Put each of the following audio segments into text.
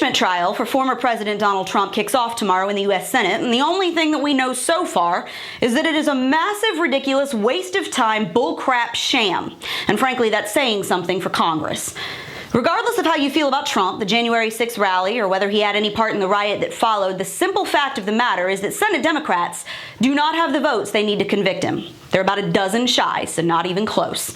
impeachment trial for former President Donald Trump kicks off tomorrow in the U.S. Senate, and the only thing that we know so far is that it is a massive, ridiculous, waste of time, bullcrap sham. And frankly, that's saying something for Congress. Regardless of how you feel about Trump, the January 6th rally, or whether he had any part in the riot that followed, the simple fact of the matter is that Senate Democrats do not have the votes they need to convict him. They're about a dozen shy, so not even close.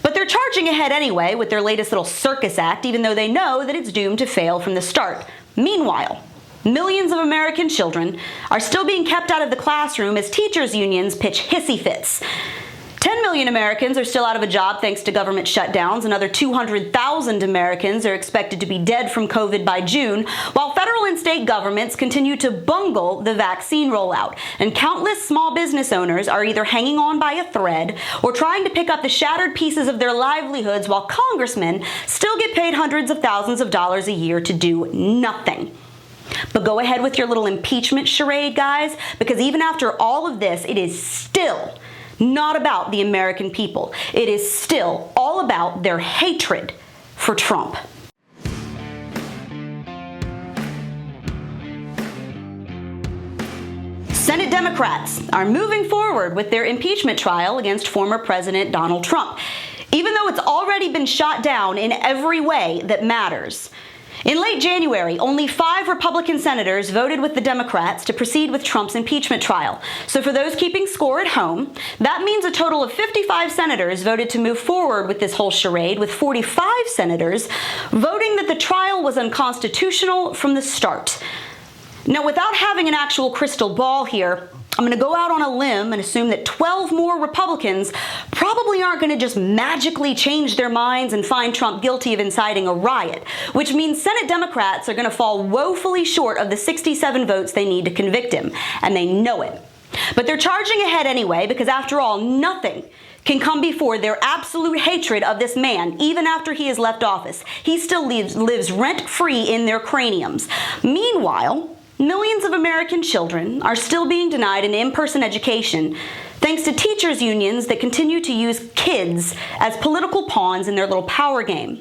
But they're charging ahead anyway with their latest little circus act, even though they know that it's doomed to fail from the start. Meanwhile, millions of American children are still being kept out of the classroom as teachers' unions pitch hissy fits. 10 million Americans are still out of a job thanks to government shutdowns. Another 200,000 Americans are expected to be dead from COVID by June, while federal and state governments continue to bungle the vaccine rollout. And countless small business owners are either hanging on by a thread or trying to pick up the shattered pieces of their livelihoods, while congressmen still get paid hundreds of thousands of dollars a year to do nothing. But go ahead with your little impeachment charade, guys, because even after all of this, it is still not about the American people. It is still all about their hatred for Trump. Senate Democrats are moving forward with their impeachment trial against former President Donald Trump, even though it's already been shot down in every way that matters. In late January, only 5 Republican senators voted with the Democrats to proceed with Trump's impeachment trial. So for those keeping score at home, that means a total of 55 senators voted to move forward with this whole charade, with 45 senators voting that the trial was unconstitutional from the start. Now, without having an actual crystal ball here, I'm going to go out on a limb and assume that 12 more Republicans probably aren't going to just magically change their minds and find Trump guilty of inciting a riot, which means Senate Democrats are going to fall woefully short of the 67 votes they need to convict him, and they know it. But they're charging ahead anyway because, after all, nothing can come before their absolute hatred of this man, even after he has left office. He still lives rent-free in their craniums. Meanwhile, millions of American children are still being denied an in-person education thanks to teachers' unions that continue to use kids as political pawns in their little power game.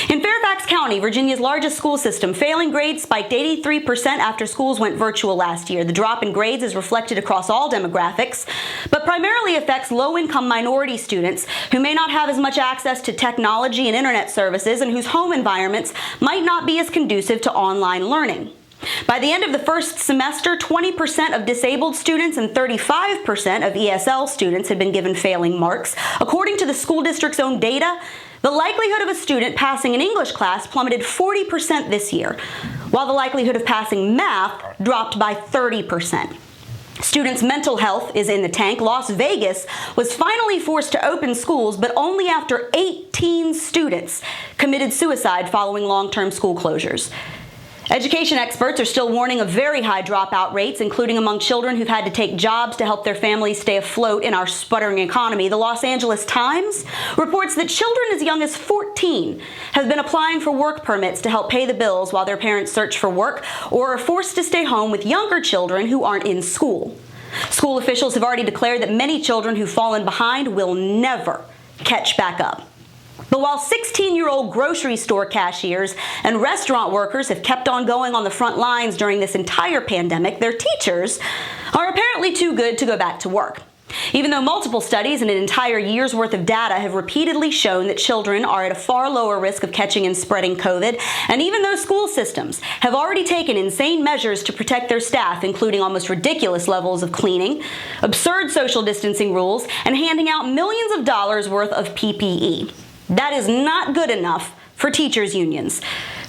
In Fairfax County, Virginia's largest school system, failing grades spiked 83% after schools went virtual last year. The drop in grades is reflected across all demographics, but primarily affects low-income minority students who may not have as much access to technology and internet services and whose home environments might not be as conducive to online learning. By the end of the first semester, 20% of disabled students and 35% of ESL students had been given failing marks. According to the school district's own data, the likelihood of a student passing an English class plummeted 40% this year, while the likelihood of passing math dropped by 30%. Students' mental health is in the tank. Las Vegas was finally forced to open schools, but only after 18 students committed suicide following long-term school closures. Education experts are still warning of very high dropout rates, including among children who've had to take jobs to help their families stay afloat in our sputtering economy. The Los Angeles Times reports that children as young as 14 have been applying for work permits to help pay the bills while their parents search for work, or are forced to stay home with younger children who aren't in school. School officials have already declared that many children who've fallen behind will never catch back up. But while 16-year-old grocery store cashiers and restaurant workers have kept on going on the front lines during this entire pandemic, their teachers are apparently too good to go back to work. Even though multiple studies and an entire year's worth of data have repeatedly shown that children are at a far lower risk of catching and spreading COVID, and even though school systems have already taken insane measures to protect their staff, including almost ridiculous levels of cleaning, absurd social distancing rules, and handing out millions of dollars worth of PPE. That is not good enough for teachers' unions,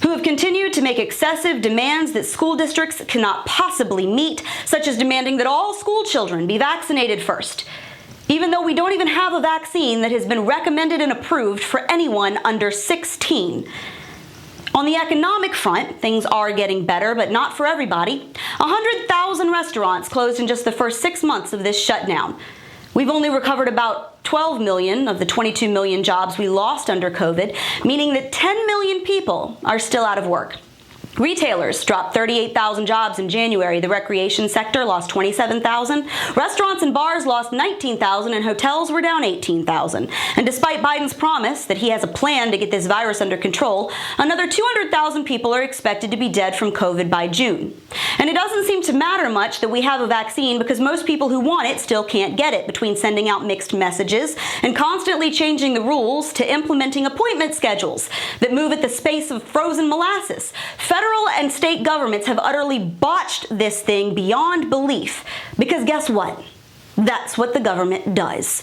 who have continued to make excessive demands that school districts cannot possibly meet, such as demanding that all school children be vaccinated first, even though we don't even have a vaccine that has been recommended and approved for anyone under 16. On the economic front, things are getting better, but not for everybody. 100,000 restaurants closed in just the first 6 months of this shutdown. We've only recovered about 12 million of the 22 million jobs we lost under COVID, meaning that 10 million people are still out of work. Retailers dropped 38,000 jobs in January. The recreation sector lost 27,000. Restaurants and bars lost 19,000, and hotels were down 18,000. And despite Biden's promise that he has a plan to get this virus under control, another 200,000 people are expected to be dead from COVID by June. And it doesn't seem to matter much that we have a vaccine because most people who want it still can't get it, between sending out mixed messages and constantly changing the rules to implementing appointment schedules that move at the pace of frozen molasses. Federal and state governments have utterly botched this thing beyond belief, because guess what? That's what the government does.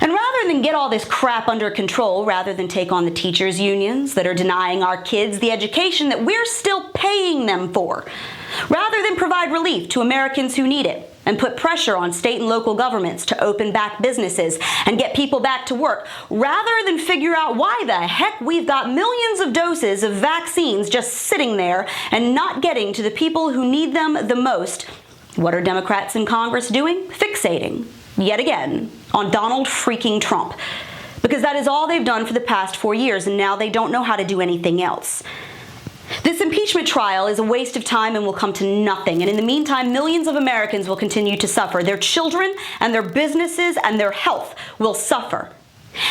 And rather than get all this crap under control, rather than take on the teachers' unions that are denying our kids the education that we're still paying them for, rather than provide relief to Americans who need it, and put pressure on state and local governments to open back businesses and get people back to work, rather than figure out why the heck we've got millions of doses of vaccines just sitting there and not getting to the people who need them the most, what are Democrats in Congress doing? Fixating, yet again, on Donald freaking Trump. Because that is all they've done for the past 4 years, and now they don't know how to do anything else. This impeachment trial is a waste of time and will come to nothing. And in the meantime, millions of Americans will continue to suffer. Their children and their businesses and their health will suffer.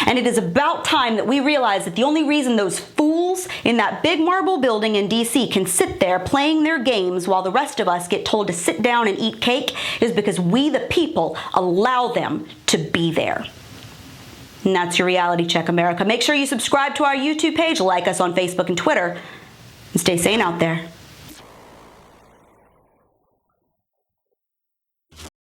And it is about time that we realize that the only reason those fools in that big marble building in D.C. can sit there playing their games while the rest of us get told to sit down and eat cake is because we, the people, allow them to be there. And that's your Reality Check, America. Make sure you subscribe to our YouTube page, like us on Facebook and Twitter, and stay sane out there.